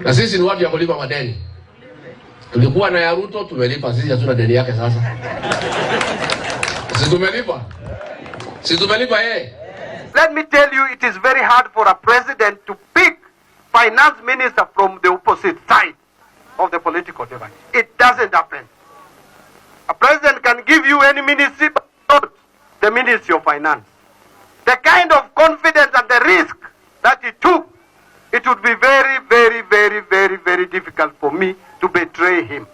Na sisi ni watu ya kulipa madeni. Tulikuwa na ya Ruto, tumelipa. Sisi hatuna deni yake sasa. Sisi tumelipa. Sisi tumelipa yeye. Let me tell you, it is very hard for a president to pick finance minister from the opposite side of the political divide. It doesn't happen. A president can give you any ministry, but not the Ministry of Finance. The kind of confidence and the risk that he took, it would be very, very, very, very, very difficult for me to betray him.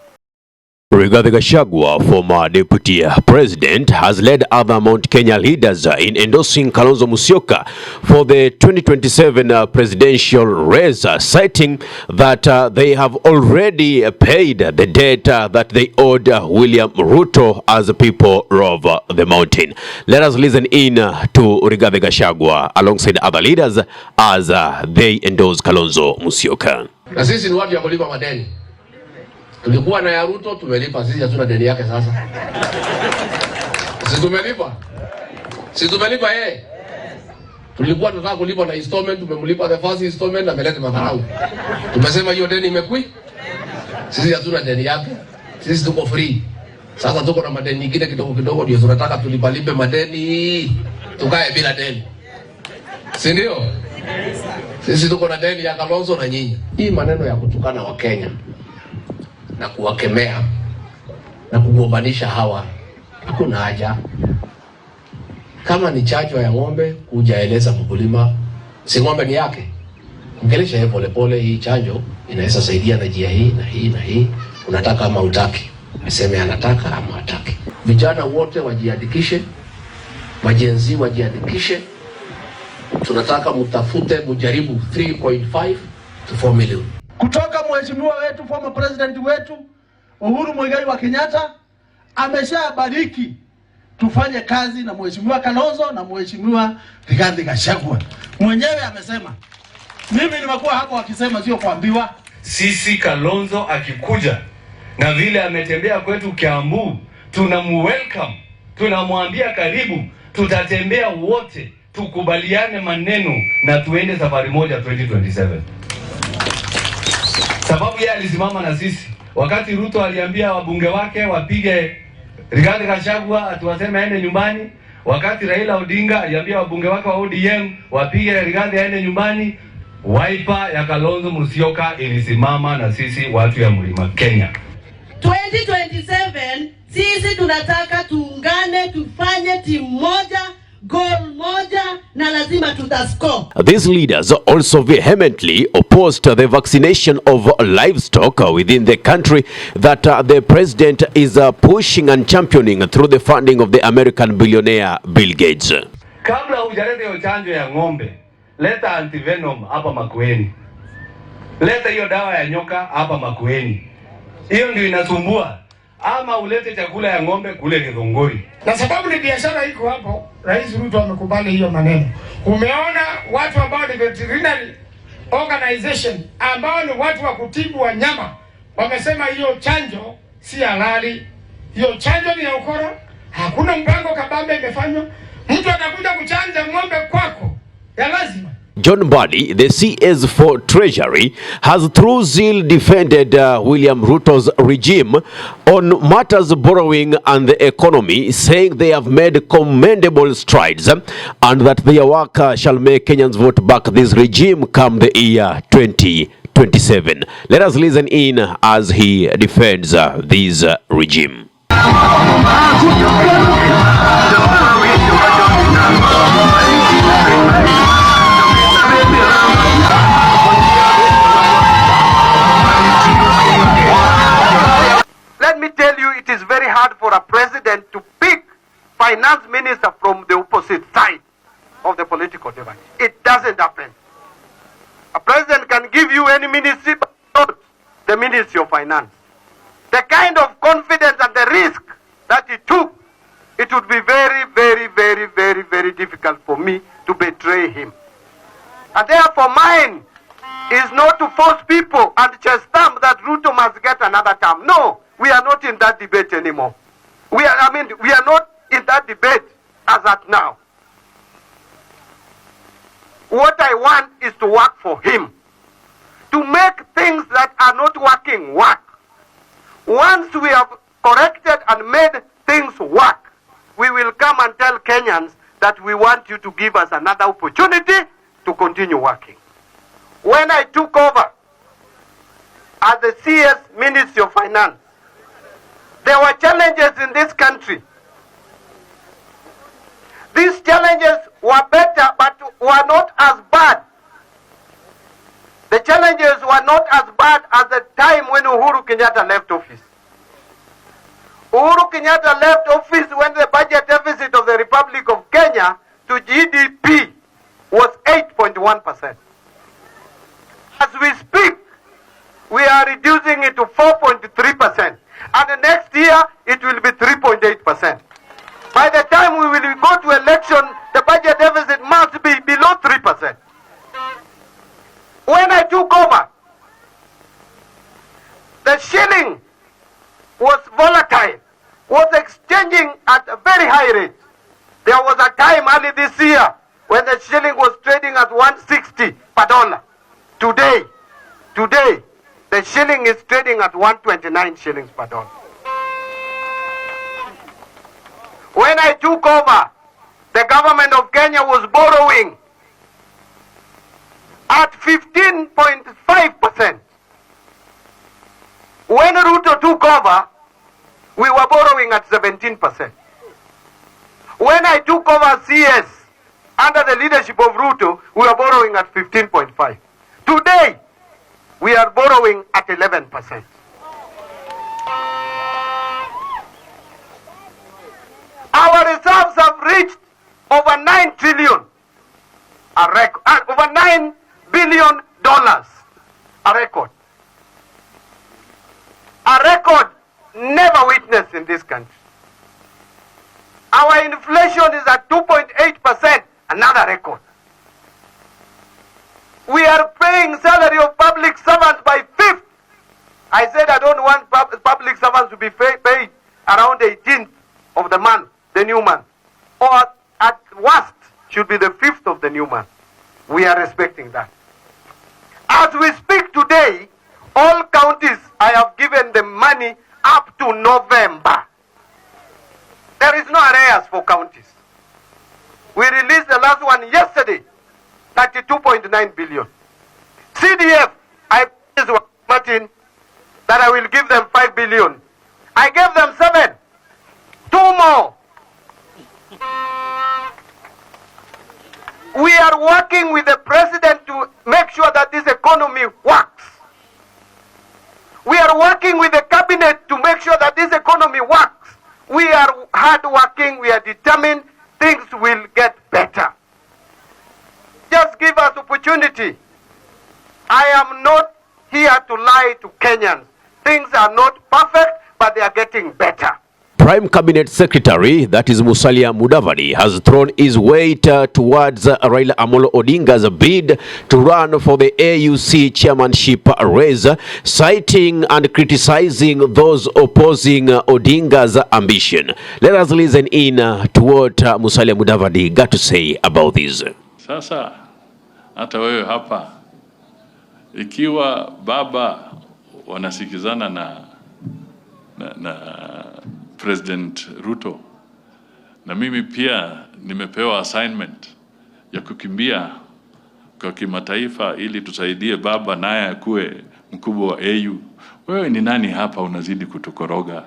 Rigathi Gachagua, former deputy president, has led other Mount Kenya leaders in endorsing Kalonzo Musyoka for the 2027 presidential race, citing that they have already paid the debt that they owed William Ruto as the people of the mountain. Let us listen in to Rigathi Gachagua alongside other leaders as they endorse Kalonzo Musyoka. Na sisi ni watu ya kulipa madeni. Tulikuwa na ya Ruto, tumelipa. Sisi hatuna deni yake sasa. Sisi tumelipa. Sisi tumelipa yeye. Tulikuwa tunataka kulipa na installment, tumemlipa the first installment na ameleta madharau. Tumesema hiyo deni imekui. Sisi hatuna deni yake. Sisi tuko free. Sasa tuko na madeni nyingine kidogo kidogo ndio tunataka tulipalipe madeni. Tukae bila deni. Si ndio? Sisi tuko na deni ya Kalonzo na nyinyi. Hii maneno ya kutukana wa Kenya na kuwakemea na kugombanisha hawa hakuna haja. Kama ni chanjo ya ng'ombe, kujaeleza mkulima si ng'ombe ni yake. Ongelesha yeye pole pole, hii chanjo inaweza saidia na njia hii na hii na hii, unataka ama utaki. Aseme anataka ama hataki. Vijana wote wajiandikishe, majenzi wajiandikishe. Tunataka mtafute mjaribu 3.5 to 4 million. Kutoka mheshimiwa wetu, former president wetu Uhuru Muigai wa Kenyatta ameshabariki tufanye kazi na mheshimiwa Kalonzo na mheshimiwa Rigathi Gachagua. Mwenyewe amesema, mimi nimekuwa hapo akisema, sio kuambiwa. Sisi Kalonzo akikuja na vile ametembea kwetu Kiambu, tunamuwelcome, tunamwambia karibu, tutatembea wote, tukubaliane maneno na tuende safari moja 2027. Sababu yeye alisimama na sisi wakati Ruto aliambia wabunge wake wapige Rigathi Gachagua atuwaseme aende nyumbani. Wakati Raila Odinga aliambia wabunge wake wa ODM wapige Rigathi aende nyumbani. Wiper ya Kalonzo Musyoka ilisimama na sisi watu ya Mlima Kenya. 2027 sisi tunataka tuungane, tufanye timu moja, goal moja, na lazima tutascore. These leaders also vehemently opposed the vaccination of livestock within the country that the president is pushing and championing through the funding of the American billionaire Bill Gates. Kabla hujaleta hiyo chanjo ya ng'ombe, leta antivenom hapa Makueni. Leta hiyo dawa ya nyoka hapa Makueni. Hiyo ndio inasumbua. Ama ulete chakula ya ng'ombe kule Githunguri. Na sababu ni biashara iko hapo, Rais Ruto amekubali hiyo maneno. Umeona watu ambao ni veterinary organization, ambao ni watu wa kutibu wanyama, wamesema hiyo chanjo si halali. Hiyo chanjo ni ya ukora. Hakuna mpango kabambe imefanywa. Mtu anakuja kuchanja ng'ombe kwako, ya lazima. John Mbadi, the CS for Treasury, has through zeal defended William Ruto's regime on matters borrowing and the economy, saying they have made commendable strides and that their work shall make Kenyans vote back this regime come the year 2027. Let us listen in as he defends this regime. Let me tell you, it is very hard for a president to pick finance minister from the opposite side of the political divide. It doesn't happen. A president can give you any ministry, but not the Ministry of Finance. The kind of confidence and the risk that he took, it would be very, very, very, very, very difficult for me to betray him. And therefore mine is not to force people and just stamp that Ruto must get another term. No, we are not in that debate anymore. We are not in that debate as at now. What I want is to work for him. to make things that are not working work. Once we have corrected and made things work, we will come and tell Kenyans that we want you to give us another opportunity to continue working. When I took over as the CS Ministry of Finance, there were challenges in this country. These challenges were better, but were not as bad. The challenges were not as bad as the time when Uhuru Kenyatta left office. Uhuru Kenyatta left office when the budget deficit of the Republic of Kenya to GDP was 8.1%. As we speak, we are reducing it to 4.3%. And the next year, it will be 3.8%. By the time we will go to election, the budget deficit must be below 3%. When I took over, the shilling was volatile, was exchanging at a very high rate. There was a time early this year when the shilling was trading at 160 per dollar. Today, the shilling is trading at 129 shillings per dollar. When I took over, the government of Kenya was borrowing at 15.5%. When Ruto took over, we were borrowing at 17%. When I took over CS, under the leadership of Ruto, we were borrowing at 15.5%. Today, we are borrowing at 11%. Our reserves have reached over 9 trillion, over $9 billion, a record. A record never witnessed in this country. Our inflation is at 2.8%, another record. We are paying salary of public servants by fifth. I said I don't want public servants to be paid around the 18th of the month, the new month. Or at worst, should be the 5th of the new month. We are respecting that. As we speak today, all counties, I have given them money up to November. There is no arrears for counties. We released the last one yesterday, 32.9 billion. CDF, I promised Martin that I will give them 5 billion. I gave them 7. 2 more. We are working with the president to make sure that this economy works. We are working with the cabinet to make sure that this economy works. We are hard working, we are determined, things will get better. Just give us opportunity. I am not here to lie to Kenyans. Things are not perfect, but they are getting better. Prime Cabinet Secretary, that is Musalia Mudavadi, has thrown his weight towards Raila Amolo Odinga's bid to run for the AUC chairmanship race, citing and criticizing those opposing Odinga's ambition. Let us listen in to what Musalia Mudavadi got to say about this. Sasa, hata wewe hapa, ikiwa baba wanasikizana na President Ruto, na mimi pia nimepewa assignment ya kukimbia kwa kimataifa ili tusaidie baba naye akuwe mkubwa wa AU. Wewe ni nani hapa unazidi kutukoroga?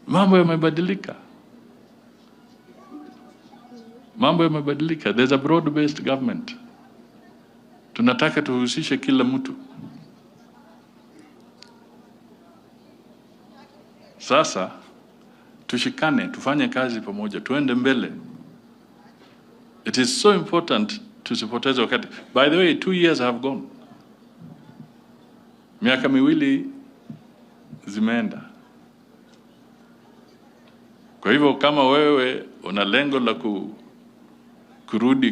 Mambo yamebadilika. Mambo yamebadilika. There's a broad-based government. Tunataka tuhusishe kila mtu. Sasa tushikane, tufanye kazi pamoja, tuende mbele. It is so important tusipoteze wakati. By the way, 2 years have gone. Miaka 2 zimeenda. Kwa hivyo kama wewe una lengo la kurudi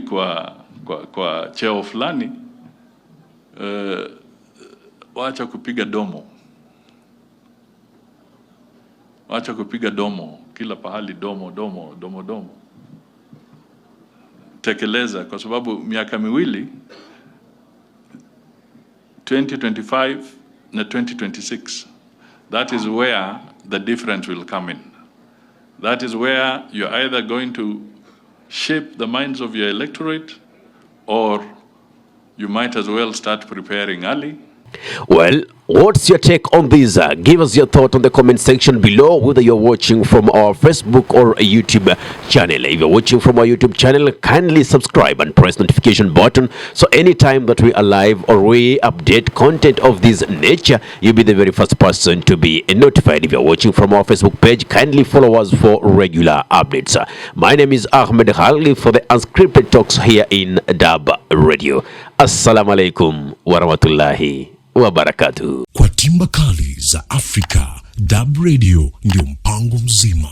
kwa cheo fulani, wacha kupiga domo. Wacha kupiga domo, kila pahali domo. kutekeleza, kwa sababu miaka miwili 2025 na 2026, that is where the difference will come in. That is where you're either going to shape the minds of your electorate, or you might as well start preparing early. Well, what's your take on this? Give us your thought on the comment section below, whether you're watching from our Facebook or a YouTube channel. If you're watching from our YouTube channel, kindly subscribe and press notification button, so anytime that we are live or we update content of this nature, you'll be the very first person to be notified. If you're watching from our Facebook page, kindly follow us for regular updates. My name is Ahmed Khalil for the Unscripted Talks here in Durb Radio. Assalamu alaikum warahmatullahi wabarakatuh. Kwa timba kali za Afrika, Durb Radio ndio mpango mzima.